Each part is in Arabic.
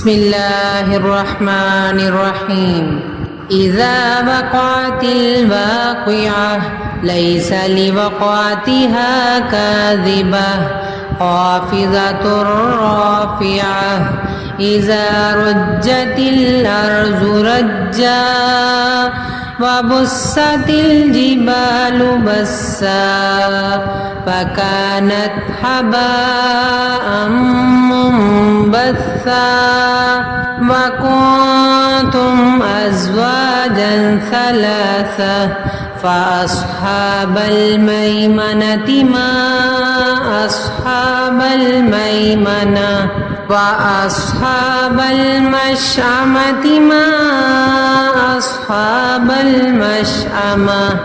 بسم الله الرحمن الرحيم. إذا وقعت الواقعة ليس لوقعتها كاذبة خافضة رافعة إذا رجت الأرض رجا وبست الجبال بسا فكانت هباء منبثا وكنتم أزواجا ثلاثة فأصحاب الميمنة ما أصحاب الميمنة وأصحاب المشأمة ما أصحاب المشأمة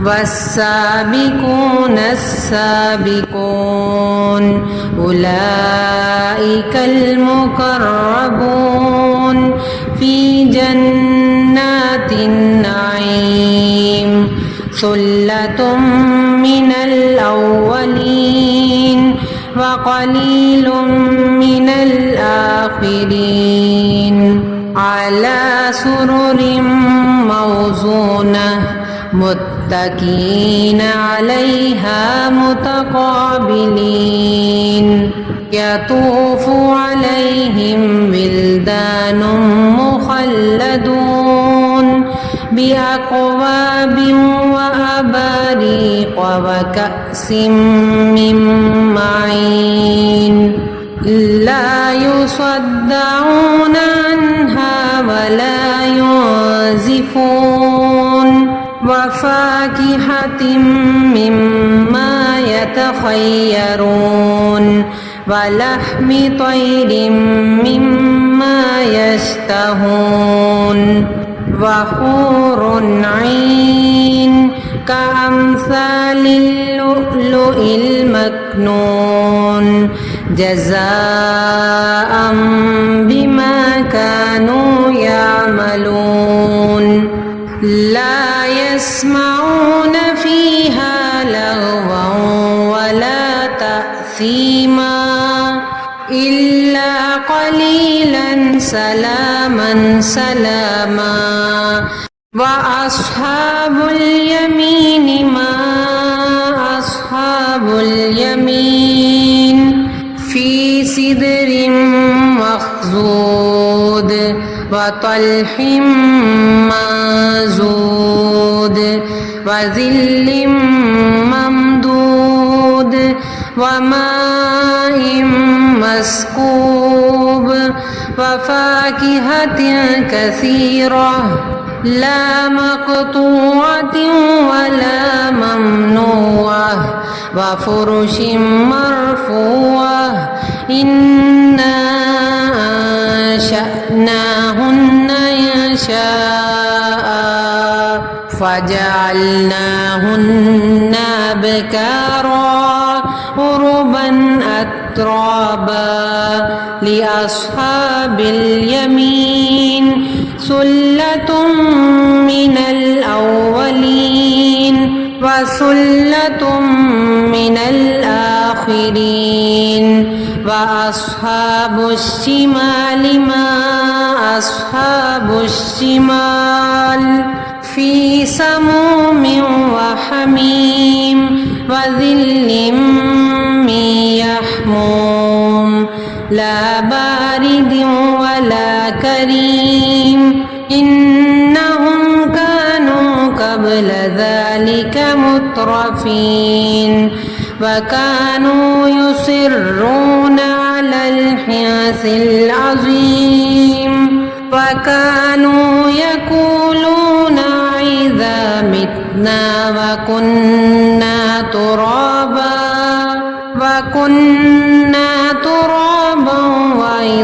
والسابقون السابقون أولئك المقربون في جنات النعيم ثلة من الأولين وقليل من الآخرين على سرر موضونة متكئين عليها متقابلين يطوف عليهم ولدان مخلدون بأكواب وأباريق وكأس من معين لا يصدعون عنها ولا ينزفون وفاكهة مما يتخيرون ولحم طير مما يشتهون وحور عين كأمثال اللؤلؤ المكنون جزاء بما كانوا يعملون لا يسمعون فيها لغوا ولا تأثيما إلا قليلا سلاما سلاما وأصحاب اليمين ما أصحاب اليمين في سدر مخضود وطلح منضود وظل ممدود وماء مسكوب وفاكهة كثيرة لا مقطوعة ولا ممنوعة وفرش مرفوعة إنا أنشأناهن إنشاء فجعلناهن أبكارا عربا أترابا لأصحاب اليمين ثلة من الأولين وثلة من الآخرين وأصحاب الشمال ما أصحاب الشمال في سموم وحميم وظل من يحموم لا بارد ولا كريم إنهم كانوا قبل ذلك مترفين وكانوا يصرون على الحنث العظيم وكانوا يقولون إذا متنا وكنا ترابا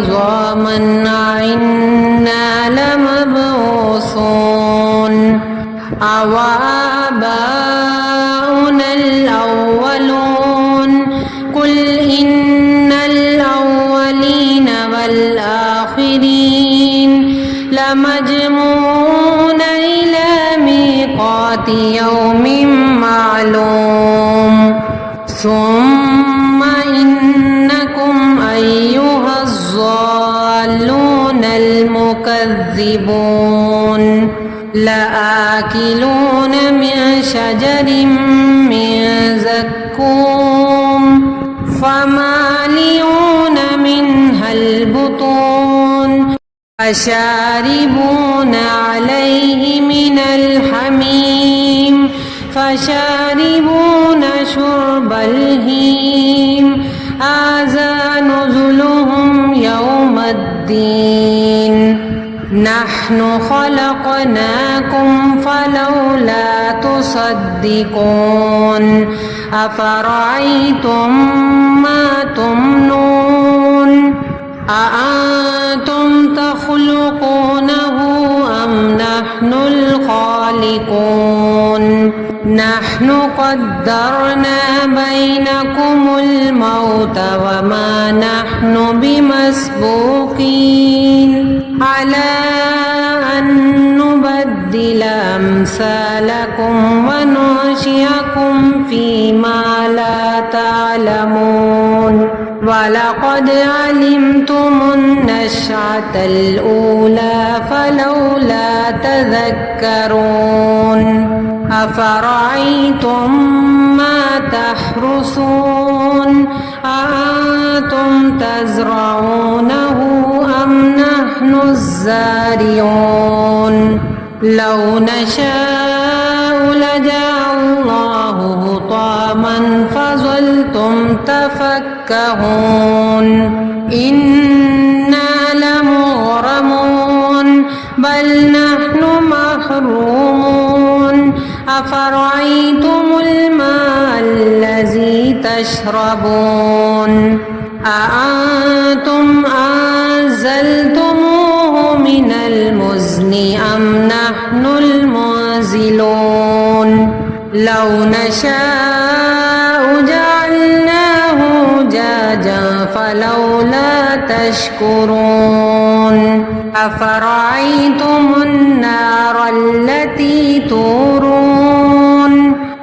وعظاما أئنا لمبعوثون أوآباؤنا الأولون قل إن الأولين والآخرين لمجموعون إلى ميقات يوم معلوم ثم إنكم أيها الضالون تكذبون لآكلون من شجر من زقوم فمالئون منها البطون فشاربون عليه من الحميم فشاربون شرب الهيم هذا نزلهم يوم الدين نحن خلقناكم فلولا تصدقون أفرأيتم ما تمنون أأنتم تخلقونه أم نحن الخالقون نحن قدرنا بينكم الموت وما نحن بمسبوقين على أن نبدل أمثالكم وننشئكم فيما لا تعلمون ولقد علمتم النشأة الأولى فلولا تذكرون أفرأيتم ما تحرثون أأنتم تزرعونه أم نحن الزارعون لو نشاء لجعلناه حطاما فظلتم تفكهون إنا لمغرمون بل نحن محرومون أفرأيتم الماء الذي تشربون أأنتم أنزلتموه من المزن أم نحن المنزلون لو نشاء جعلناه أجاجا فلولا تشكرون أفرأيتم النار التي تورون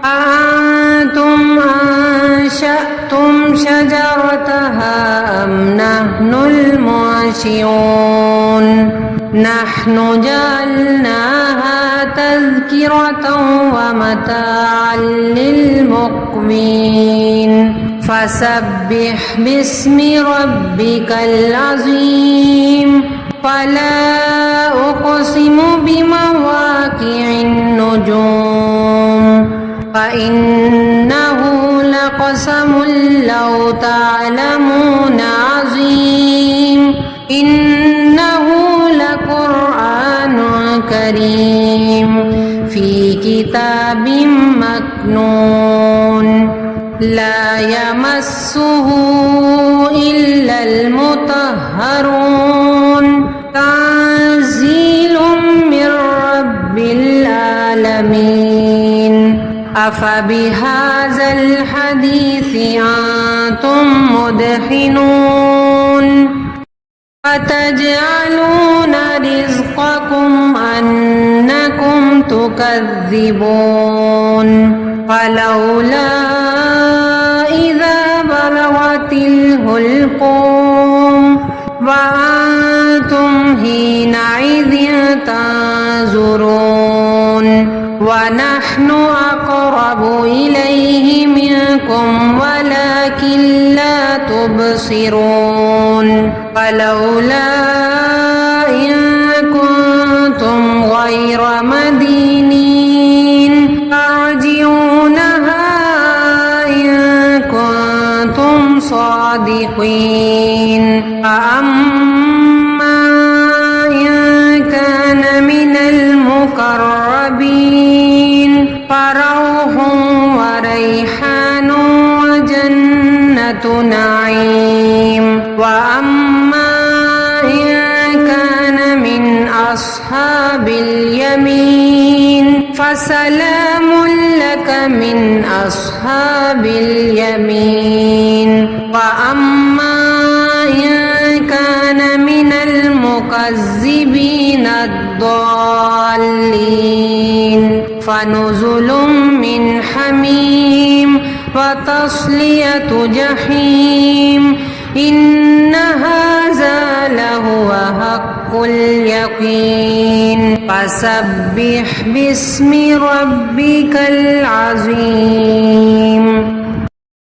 أأنتم أنشأتم شجرتها أم نحن المنشئون نحن جعلناها تذكرة ومتاعا للمقوين فسبح باسم ربك العظيم فلا أقسم بمواقع النجوم فإنه لقسم لو تعلمون عظيم إنه لقرآن كريم في كتاب مكنون لا يمسه إلا المطهرون تنزيل من رب العالمين أفبهذا الحديث أنتم مدهنون وتجعلون رزقكم أنكم تكذبون فلولا إذا بلغت الحلقوم وأنتم حينئذ تنظرون ونحن أقرب إليه منكم ولكن لا تبصرون فلولا إن كنتم غير مدينين ترجعونها إن كنتم صادقين فأما إن كان من المقربين فروح وريحان وجنة نعيم وأما إن كان من أصحاب اليمين فسلام لك من أصحاب اليمين وأما إن كان من المكذبين الضالين فنزل من حميم وتصلية جحيم إن هذا لهو حق اليقين فسبح باسم ربك العظيم